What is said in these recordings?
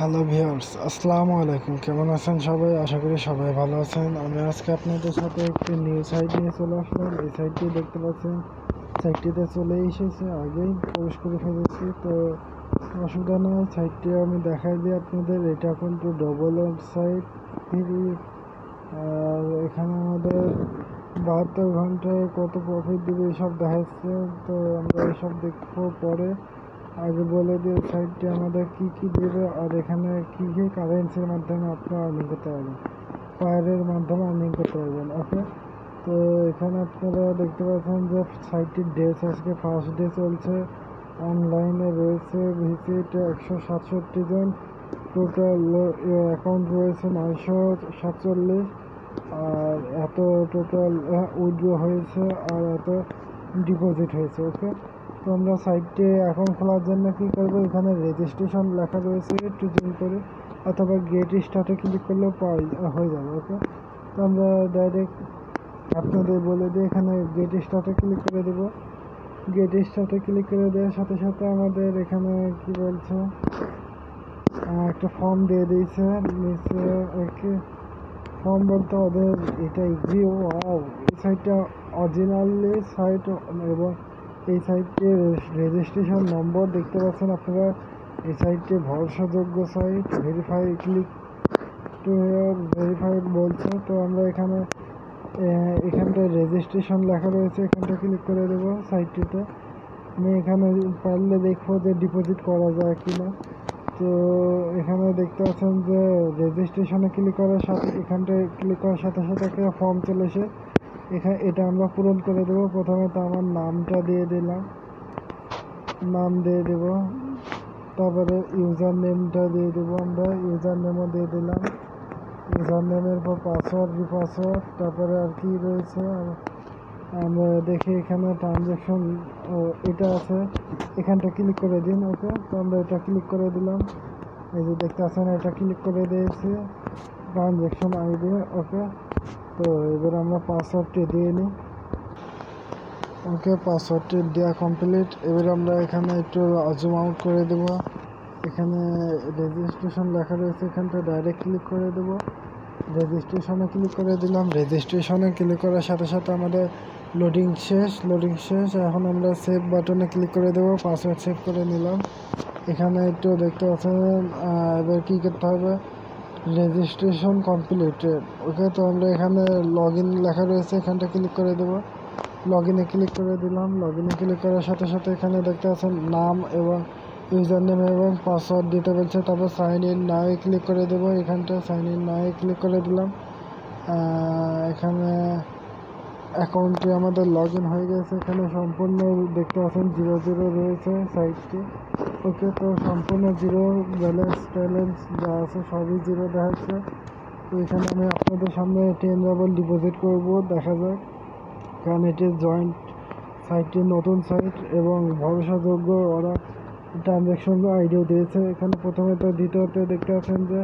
Hello viewers, আসসালামু আলাইকুম। কেমন আছেন সবাই? আশা করি সবাই ভালো আছেন। আমি আজকে আপনাদের সাথে একটি নিউ সাইট নিয়ে চলে আসলাম। এই সাইটটি দেখতে পাচ্ছেন, সাইটটিতে চলে এসেছে, আগেই প্রবেশ করে ফেলেছি। তো অসুবিধা নেই, সাইটটি আমি দেখাই দিই আপনাদের। এটা কিন্তু ডবল সাইট থেকে, আর এখানে আমাদের 72 ঘন্টায় কত প্রফিট দেবে এসব দেখাচ্ছে। তো আমরা এসব দেখবো পরে। আগে বলে দিয়ে সাইটটি আমাদের কি কি দেবে, আর এখানে কি কি কারেন্সির মাধ্যমে আপনারা আর্নিং করতে পারবেন, ফায়ারের মাধ্যমে আর্নিং করতে পারবেন। ওকে, তো এখানে আপনারা দেখতে পাচ্ছেন যে সাইটটির ডেস আজকে ফার্স্ট ডে চলছে। অনলাইনে রয়েছে ভিজিট 167 জন, টোটাল অ্যাকাউন্ট রয়েছে 947, আর এত টোটাল উইথড্র হয়েছে আর এত ডিপোজিট হয়েছে। ওকে, তো আমরা সাইটে অ্যাকাউন্ট খোলার জন্য কী করবো, এখানে রেজিস্ট্রেশন লেখা রয়েছে, একটু জুম করে, অথবা গেট স্টার্টে ক্লিক করলেও হয়ে যাবে। ওকে, তো আমরা ডাইরেক্ট আপনাদের বলে দিই, এখানে গেট স্টার্টে ক্লিক করে দেবো। গেট স্টার্টে ক্লিক করে দেওয়ার সাথে সাথে আমাদের এখানে কি বলছে, একটা ফর্ম দিয়ে দিয়েছে নিচে। ওকে, ফর্ম বলতে ওদের এটা এগ্রি। ওয়াও, এই সাইটটা অরিজিনালি সাইট, এবং এই সাইটে রেজিস্ট্রেশন নম্বর দেখতে পাচ্ছেন আপনারা। এই সাইটটি ভরসাযোগ্য site, verify click to verified বলছে। তো আমরা এখানটায় রেজিস্ট্রেশন লেখা রয়েছে, এখানটা ক্লিক করে দেবো সাইটটিতে। আমি এখানে পারলে দেখবো যে ডিপোজিট করা যায় কিনা। তো এখানে দেখতে পাচ্ছেন যে রেজিস্ট্রেশনে ক্লিক করার সাথে, এখানটায় ক্লিক করার সাথে সাথে একটা ফর্ম চলে এসে এখানে এটা আমরা পূরণ করে দেবো। প্রথমে তো আমার নামটা দিয়ে দিলাম, নাম দিয়ে দেব, তারপরে ইউজার নেমটা দিয়ে দেবো, আমরা ইউজার নেমও দিয়ে দিলাম। ইউজার নেমের পর পাসওয়ার্ড, রিপাসওয়ার্ড, তারপরে আর কি রয়েছে আমরা দেখি। এখানে ট্রানজ্যাকশন এটা আছে, এখানটা ক্লিক করে দিন। ওকে, তো আমরা এটা ক্লিক করে দিলাম। এই যে দেখতে পাচ্ছেন, এটা ক্লিক করে দিয়েছি, ট্রানজ্যাকশন আইডি। ওকে, তো এবার আমরা পাসওয়ার্ডটি দিয়ে নিই। ওকে, পাসওয়ার্ডটি দেওয়া কমপ্লিট। এবার আমরা এখানে একটু জুম আউট করে দেব। এখানে রেজিস্ট্রেশন লেখা রয়েছে, এখানটা ডাইরেক্ট ক্লিক করে দেব। রেজিস্ট্রেশনে ক্লিক করে দিলাম। রেজিস্ট্রেশনে ক্লিক করার সাথে সাথে আমাদের লোডিং শেষ। এখন আমরা সেভ বাটনে ক্লিক করে দেবো। পাসওয়ার্ড সেভ করে নিলাম। এখানে একটু দেখতে পাচ্ছেন, এবার কী করতে হবে, রেজিস্ট্রেশন কমপ্লিটেড। ওকে, তো আমরা এখানে লগ ইন লেখা রয়েছে, এখানটা ক্লিক করে দেবো। লগ ইনে ক্লিক করে দিলাম। লগ ইনে ক্লিক করার সাথে সাথে এখানে দেখতে পাচ্ছেন নাম এবং ইউজার নেম এবং পাসওয়ার্ড দিতে বলছে। তারপর সাইন ইন নাও ক্লিক করে দেবো। এখানটা সাইন ইন নাও ক্লিক করে দিলাম। এখানে অ্যাকাউন্টটি আমাদের লগ ইন হয়ে গেছে। এখানে সম্পূর্ণ দেখতে পাচ্ছেন 0 রয়েছে সাইটটি। ওকে, তো সম্পূর্ণ জিরো, ব্যালেন্স ট্যালেন্স যা আছে সবই জিরো দেখাচ্ছে। তো এখানে আমি আপনাদের সামনে 10 ডাবল ডিপোজিট করব, দেখা যাক। কারণ এটি জয়েন্ট সাইটটি নতুন সাইট এবং ভরসাযোগ্য, ওরা ট্রানজ্যাকশন আইডিও দিয়েছে এখানে প্রথমে। তো দ্বিতীয়তে দেখতে পাচ্ছেন যে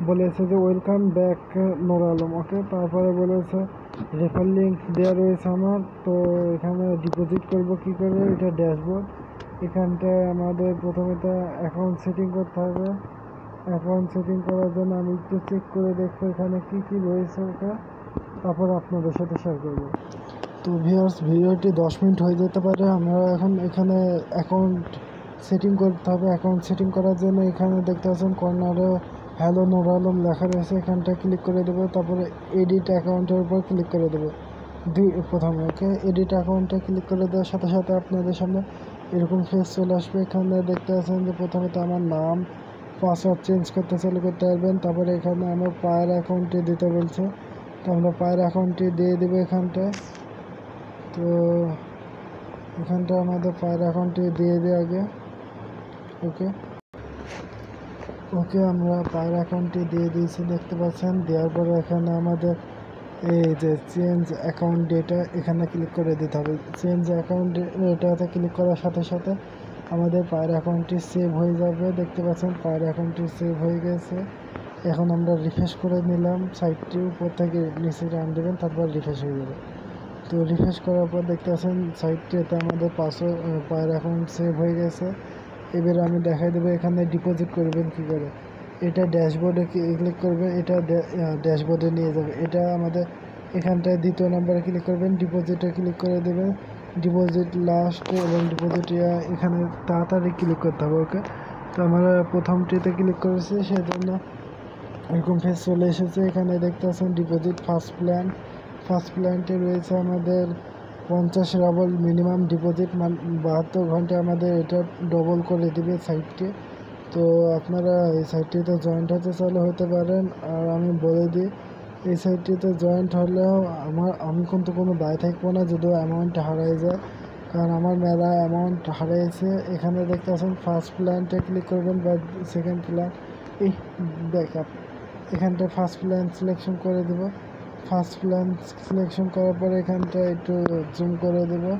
বলেছে যে ওয়েলকাম ব্যাক নোর আলম। ওকে, তারপরে বলেছে রেফার লিঙ্ক দেওয়া রয়েছে আমার। তো এখানে ডিপোজিট করব কী করে, এটা ড্যাশবোর্ড। এখানটায় আমাদের প্রথমে তো অ্যাকাউন্ট সেটিং করতে হবে। অ্যাকাউন্ট সেটিং করার জন্য আমি একটু চেক করে দেখবো এখানে কি কি রয়েছে। ওকে, তারপর আপনাদের সাথে শেয়ার করবো। তো ভিউয়ার্স, ভিডিওটি 10 মিনিট হয়ে যেতে পারে। আমরা এখন এখানে অ্যাকাউন্ট সেটিং করতে হবে। অ্যাকাউন্ট সেটিং করার জন্য এখানে দেখতে পাচ্ছেন কর্নারে হ্যালো নূর আলম লেখা রয়েছে, এখানটা ক্লিক করে দেবো। তারপরে এডিট অ্যাকাউন্টের উপর ক্লিক করে দেবো প্রথমে। ওকে, এডিট অ্যাকাউন্টে ক্লিক করে দেওয়ার সাথে সাথে আপনাদের সামনে এরকম ফেস চলে আসবে। এখানে দেখতে পাচ্ছেন যে প্রথমে তো আমার নাম, পাসওয়ার্ড চেঞ্জ করতে চাইলে করতে পারবেন। তারপরে এখানে আমার পায়ের অ্যাকাউন্টটি দিতে বলছে, তো আমরা পায়ের অ্যাকাউন্টটি দিয়ে দেবো এখানটায়। তো এখানটা আমাদের ফায়ার অ্যাকাউন্টটি দিয়ে দিই আগে। ওকে, আমরা ফায়ার অ্যাকাউন্টটি দিয়ে দিয়েছি, দেখতে পাচ্ছেন। দেওয়ার পরে এখানে আমাদের এই যে চেঞ্জ অ্যাকাউন্ট ডেটা, এখানে ক্লিক করে দিতে হবে। চেঞ্জ অ্যাকাউন্ট ডেটাতে ক্লিক করার সাথে সাথে আমাদের ফায়ার অ্যাকাউন্টটি সেভ হয়ে যাবে। দেখতে পাচ্ছেন ফায়ার অ্যাকাউন্টটি সেভ হয়ে গেছে। এখন আমরা রিফ্রেশ করে নিলাম, সাইটটি উপর থেকে নিচে টান দেবেন, তারপর রিফ্রেশ হয়ে যাবে। তো রিফ্রেশ করার পর দেখতে পাচ্ছেন সাইটটিতে আমাদের পায়ের অ্যাকাউন্ট সেভ হয়ে গেছে। এবারে আমি দেখাই দেবো এখানে ডিপোজিট করবেন কী করে। এটা ড্যাশবোর্ডে ক্লিক করবেন, এটা ড্যাশবোর্ডে নিয়ে যাবে। এটা আমাদের এখানটায় দ্বিতীয় নম্বরে ক্লিক করবেন, ডিপোজিটে ক্লিক করে দেবেন, ডিপোজিট লাস্ট এবং ডিপোজিট এখানে তাড়াতাড়ি ক্লিক করতে হবে। ওকে, তো আমরা প্রথমটিতে ক্লিক করেছি, সেজন্য এরকম ফেস চলে এসেছে। এখানে দেখতে পাচ্ছেন ডিপোজিট ফার্স্ট প্ল্যানটি রয়েছে আমাদের 50 রাবল মিনিমাম ডিপোজিট, 72 ঘন্টায় আমাদের এটা ডবল করে দেবে সাইটটি। তো আপনারা এই সাইটটিতে জয়েন্ট হতে চাইলে হতে পারেন। আর আমি বলে দিই, এই সাইটটিতে জয়েন্ট হলেও আমি কিন্তু কোনো দায় থাকবো না যদিও অ্যামাউন্ট হারিয়ে যায়, কারণ আমার মেলা অ্যামাউন্ট হারিয়েছে। এখানে দেখতে পাচ্ছেন ফার্স্ট প্ল্যানটা ক্লিক করবেন বা সেকেন্ড প্ল্যান, ব্যাকআপ, এখানটায় ফার্স্ট প্ল্যান সিলেকশন করে দেবো। ফার্স্ট প্ল্যান সিলেকশন করার পরে এখানটা একটু জুম করে দেবো।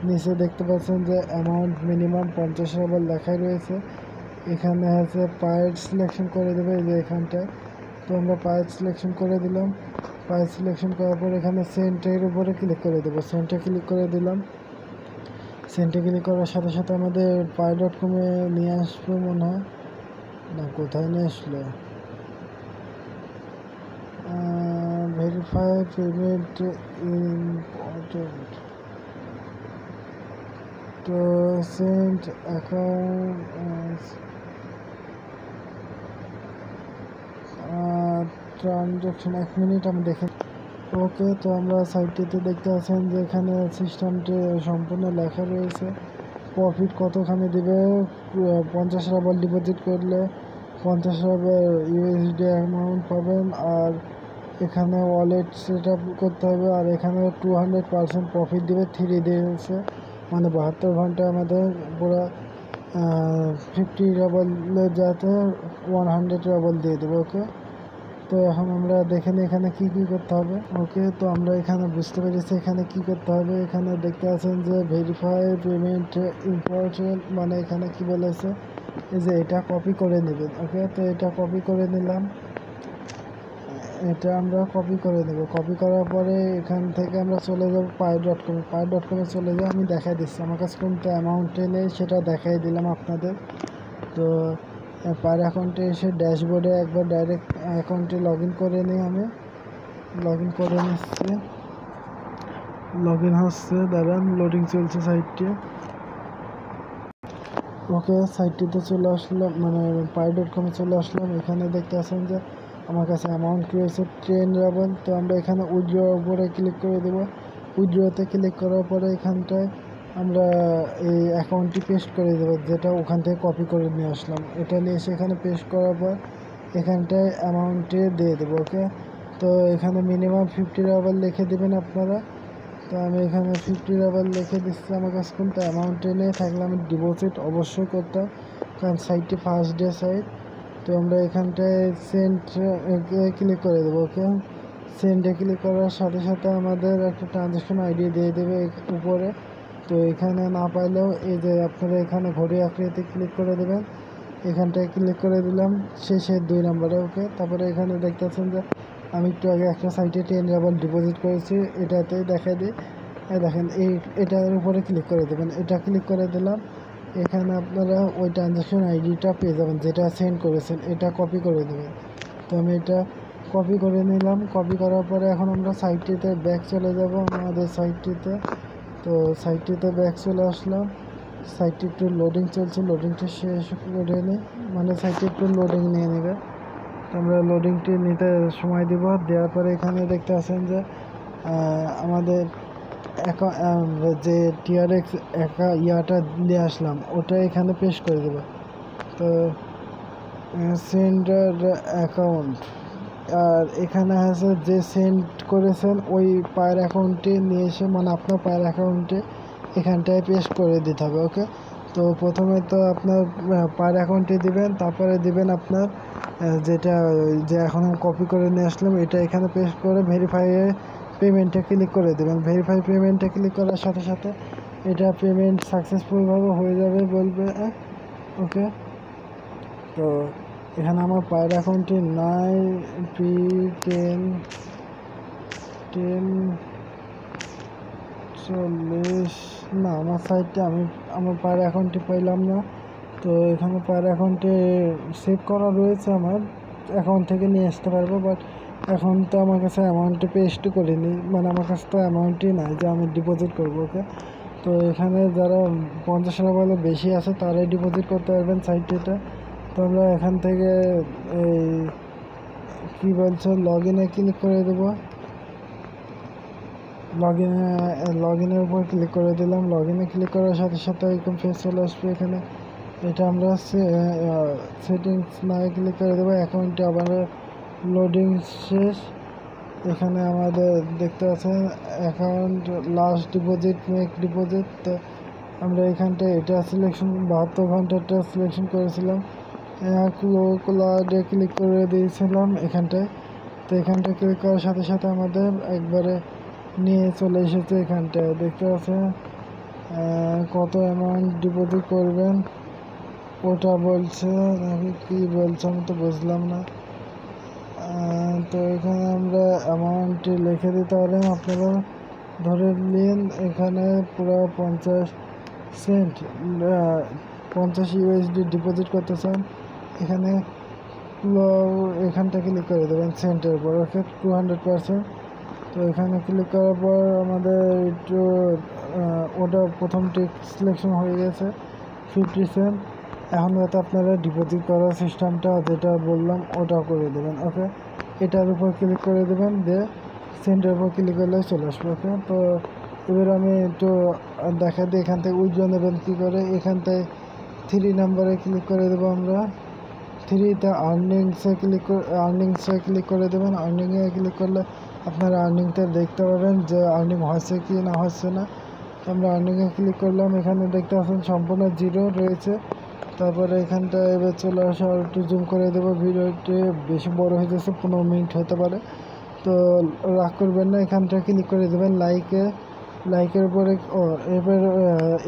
নিচে দেখতে পাচ্ছেন যে অ্যামাউন্ট মিনিমাম 50 রাবল লেখাই রয়েছে। এখানে আছে পায়ের সিলেকশন করে দেবে, এই যে এখানটায়। তো আমরা পায়ের সিলেকশন করে দিলাম। পায়ের সিলেকশন করার পর এখানে সেন্টের উপরে ক্লিক করে দেবো। সেন্টে ক্লিক করে দিলাম। সেন্টে ক্লিক করার সাথে সাথে আমাদের পাই.কমে নিয়ে আসবে মনে হয়, না কোথায় নিয়ে আসলো, ভেরিফাই পেমেন্ট ইম্পর্টেন্ট, তো সেন্ট অ্যাকাউন্ট ট্রানজ্যাকশন, 1 মিনিট আমি দেখে। ওকে, তো আমরা সাইটটিতে দেখতে পাচ্ছেন যে এখানে সিস্টেমটি সম্পূর্ণ লেখা রয়েছে। প্রফিট কতখানি দেবে, 50 রাবল ডিপোজিট করলে 50 রাবল ইউএসডি অ্যামাউন্ট পাবেন। আর এখানে ওয়ালেট সেট আপ করতে হবে। আর এখানে 200% প্রফিট দেবে 3 ডেজে, মানে 72 ঘন্টায় আমাদের পুরো 50 রাবলের যাতে 100 রাবল দিয়ে দেবে। ওকে, তো এখন আমরা দেখে নিই এখানে কি করতে হবে। ওকে, তো আমরা এখানে বুঝতে পেরেছি এখানে কি করতে হবে। এখানে দেখতে পাচ্ছেন যে ভেরিফাই পেমেন্ট ইম্পর্টেন্ট, মানে এখানে কি বলেছে, এই যে এটা কপি করে নেবেন। ওকে, তো এটা কপি করে নিলাম। এটা আমরা কপি করে নেব। কপি করার পরে এখান থেকে আমরা চলে যাব পাই.কমে চলে যাই। আমি দেখাই দিচ্ছি, আমার কাছে কোনটা অ্যামাউন্টে নেই সেটা দেখাই দিলাম আপনাদের। তো পার অ্যাকাউন্টে এসে ড্যাশবোর্ডে একবার ডাইরেক্ট অ্যাকাউন্টে লগ ইন করে নিই। আমি লগ ইন করে নিচ্ছি, লগ ইন হচ্ছে, দাঁড়ান লোডিং চলছে সাইটটি। ওকে, সাইটটিতে চলে আসলাম, মানে পাই.কমে চলে আসলাম। এখানে দেখতে পাচ্ছেন যে আমার কাছে অ্যামাউন্ট রয়েছে 10 রাবল। তো আমরা এখানে উইথড্রর উপরে ক্লিক করে দেবো। উইথড্রতে ক্লিক করার পরে এখানটায় আমরা এই অ্যাকাউন্টটি পেস্ট করে দেবো, যেটা ওখান থেকে কপি করে নিয়ে আসলাম। এটা নিয়ে এসে এখানে পেস্ট করার পর এখানটায় অ্যামাউন্টে দিয়ে দেবো। ওকে, তো এখানে মিনিমাম 50 রাবল লিখে দেবেন আপনারা। তো আমি এখানে 50 রাবল লিখে দিচ্ছি। আমার কাছে কিন্তু অ্যামাউন্টে নিয়ে থাকলে আমি ডিপোজিট অবশ্যই করতাম, কারণ সাইটটি ফার্স্ট ডে সাইট। তো আমরা এখানটায় সেন্ট ক্লিক করে দেবো। ওকে, সেন্টে ক্লিক করার সাথে সাথে আমাদের একটা ট্রানজ্যাকশন আইডি দিয়ে দেবে উপরে। তো এখানে না পাইলেও এই যে আপনারা এখানে ঘড়ি আকৃতি ক্লিক করে দেবেন, এখানটায় ক্লিক করে দিলাম শেষের 2 নম্বরে। ওকে, তারপরে এখানে দেখতে পাচ্ছেন যে আমি একটু আগে একটা সাইটে 10 রাবল ডিপোজিট করেছি, এটাতেই দেখাই দিই। দেখেন এটার উপরে ক্লিক করে দেবেন। এটা ক্লিক করে দিলাম। এখানে আপনারা ওই ট্রানজ্যাকশন আইডিটা পেয়ে যাবেন যেটা সেন্ড করেছেন, এটা কপি করে দেবেন। তো আমি এটা কপি করে নিলাম। কপি করার পরে এখন আমরা সাইটটিতে ব্যাক চলে যাব আমাদের সাইটটিতে। তো সাইটটিতে ব্যাক চলে আসলাম। সাইটটি একটু লোডিং চলছে, লোডিংটা শেষ করে নিই, মানে সাইটটি একটু লোডিং নিয়ে নেবে। আমরা লোডিংটি নিতে সময় দিব। দেওয়ার পরে এখানে দেখতে পাচ্ছেন যে আমাদের যে টিআরএক্স ইয়াটা দিয়ে আসলাম ওটা এখানে পেস্ট করে দেবো। তো সেন্ডার অ্যাকাউন্ট, আর এখানে আছে যে সেন্ড করেছেন ওই পায়ের অ্যাকাউন্টে নিয়ে এসে, মানে আপনার পায়ের অ্যাকাউন্টে এখানটায় পেস্ট করে দিতে হবে। ওকে, তো প্রথমে তো আপনার পায়ের অ্যাকাউন্টে দিবেন, তারপরে দিবেন আপনার যেটা যে এখন কপি করে নিয়ে আসলাম এটা এখানে পেস্ট করে ভেরিফাই পেমেন্টে ক্লিক করে দেবেন। ভেরিফাই পেমেন্টে ক্লিক করার সাথে সাথে এটা পেমেন্ট সাকসেসফুলভাবে হয়ে যাবে বলবে। ওকে, তো এখানে আমার পায়ের অ্যাকাউন্টে 9P1040 না, আমার সাইটে আমি আমার পায়ের অ্যাকাউন্টে পাইলাম না। তো তো এখানে পার অ্যাকাউন্টে সেভ করা রয়েছে, আমার অ্যাকাউন্ট থেকে নিয়ে আসতে পারবো, বাট এখন তো আমার কাছে অ্যামাউন্টে পেস্ট করিনি, মানে আমার কাছে তো অ্যামাউন্টই নাই যে আমি ডিপোজিট করবো। ওকে, তো এখানে যারা 50 টাকা বলে বেশি আছে তারাই ডিপোজিট করতে পারবেন সাইটটিতে। তো আমরা এখান থেকে এই কী বলছে লগ ইনে ক্লিক করে দেবো। লগ ইনের উপর ক্লিক করে দিলাম। লগ ইনে ক্লিক করার সাথে সাথে এরকম ফেস চলে আসবে এখানে। এটা আমরা সেটিংস না ক্লিক করে দেবো। অ্যাকাউন্টে আবার লোডিং শেষ। এখানে আমাদের দেখতে পাচ্ছেন account last deposit make deposit. তো আমরা এখানটায় এটা সিলেকশন 72 ঘন্টাটা সিলেকশন করেছিলাম, ক্লাউডে ক্লিক করে দিয়েছিলাম এখানটায়। তো এখানটায় ক্লিক করার সাথে সাথে আমাদের একবারে নিয়ে চলে এসেছে। এখানটায় দেখতে পাচ্ছেন কত অ্যামাউন্ট ডিপোজিট করবেন ওটা বলছে নাকি কী বলছে আমি তো বুঝলাম না। তো এখানে আমরা অ্যামাউন্টটি লিখে দিতে পারেন, আপনারা ধরে নিন এখানে পুরো 50 সেন্ট 50 ইউএসডি ডিপোজিট করতে চান। এখানে এখানটা ক্লিক করে দেবেন সেন্টের উপর। ওকে, 200%। তো এখানে ক্লিক করার পর আমাদের একটু ওটা প্রথমটি সিলেকশন হয়ে গেছে 50 সেন্ট। এখন যাতে আপনারা ডিপোজিট করার সিস্টেমটা যেটা বললাম ওটা করে দেবেন। ওকে, এটার উপর ক্লিক করে দেবেন, দিয়ে সেন্টের উপর ক্লিক করলে চলে আসবে। ওকে, তো এবার আমি একটু দেখা দিই এখান থেকে উইথড্র নেবেন কী করে। এখান থেকে 3 নাম্বারে ক্লিক করে দেবো আমরা। 3তে আর্নিংসে ক্লিক করে দেবেন। আর্নিংয়ে ক্লিক করলে আপনারা আর্নিংটা দেখতে পাবেন যে আর্নিং হচ্ছে কি না হচ্ছে না। আমরা আর্নিংয়ে ক্লিক করলাম, এখানে দেখতে পাচ্ছেন সম্পূর্ণ জিরো রয়েছে। তারপরে এখানটা এবার চলে আসা আর একটু জুম করে দেবো। ভিডিওটি বেশি বড় হয়ে যাচ্ছে, 15 মিনিট হতে পারে, তো রাগ করবেন না। এখানটা ক্লিক করে দেবেন লাইকের উপরে। এবার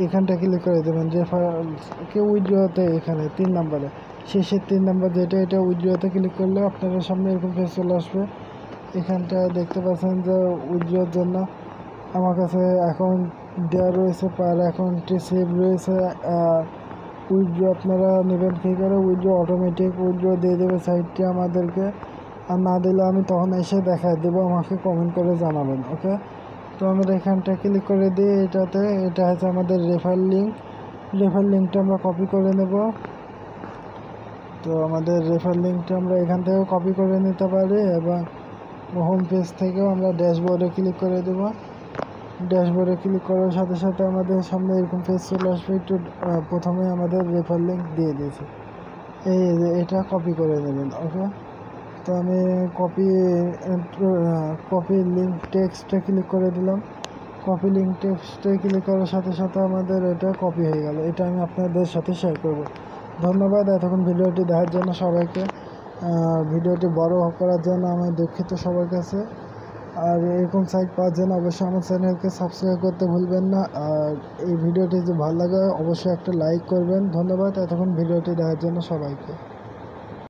এখানটা ক্লিক করে দেবেন যে কেউ উইথড্রতে, এখানে 3 নাম্বারে শেষের 3 নাম্বার যেটা, এটা উইথড্রতে ক্লিক করলে আপনাদের সামনে এরকম পেজ চলে আসবে। এখানটা দেখতে পাচ্ছেন যে উইথড্রর জন্য আমার কাছে অ্যাকাউন্ট দেওয়া রয়েছে, পার অ্যাকাউন্টে সেভ রয়েছে। উইথড্র আপনারা নেবেন কী করে, উইথড্র অটোমেটিক উইথড্র দিয়ে দেবে সাইটটি আমাদেরকে, আর না দিলে আমি তখন এসে দেখায় দেবো, আমাকে কমেন্ট করে জানাবেন। ওকে, তো আমরা এখানটা ক্লিক করে দিই এটাতে। এটা হচ্ছে আমাদের রেফার লিঙ্কটা আমরা কপি করে নেব। তো আমাদের রেফার লিঙ্কটা আমরা এখান থেকেও কপি করে নিতে পারি, এবং হোম পেজ থেকেও আমরা ড্যাশবোর্ডে ক্লিক করে দেব। ড্যাশবোর্ডে ক্লিক করার সাথে সাথে আমাদের সামনে এরকম পেজ চলে আসবে। একটু প্রথমে আমাদের রেফার লিঙ্ক দিয়ে দিয়েছে, এটা কপি করে নেবেন। ওকে, তো আমি কপি লিঙ্ক টেক্সটে ক্লিক করে দিলাম। কপি লিঙ্ক টেক্সটে ক্লিক করার সাথে সাথে আমাদের এটা কপি হয়ে গেল। এটা আমি আপনাদের সাথে শেয়ার করব। ধন্যবাদ এতক্ষণ ভিডিওটি দেখার জন্য সবাইকে। ভিডিওটি বড় করার জন্য আমি দুঃখিত সবার কাছে। আর এরকম সাইট পাওয়ার জন্য অবশ্যই আমার চ্যানেলকে সাবস্ক্রাইব করতে ভুলবেন না। আর এই ভিডিওটি যদি ভালো লাগে অবশ্যই একটা লাইক করবেন। ধন্যবাদ এতক্ষণ ভিডিওটি দেখার জন্য সবাইকে।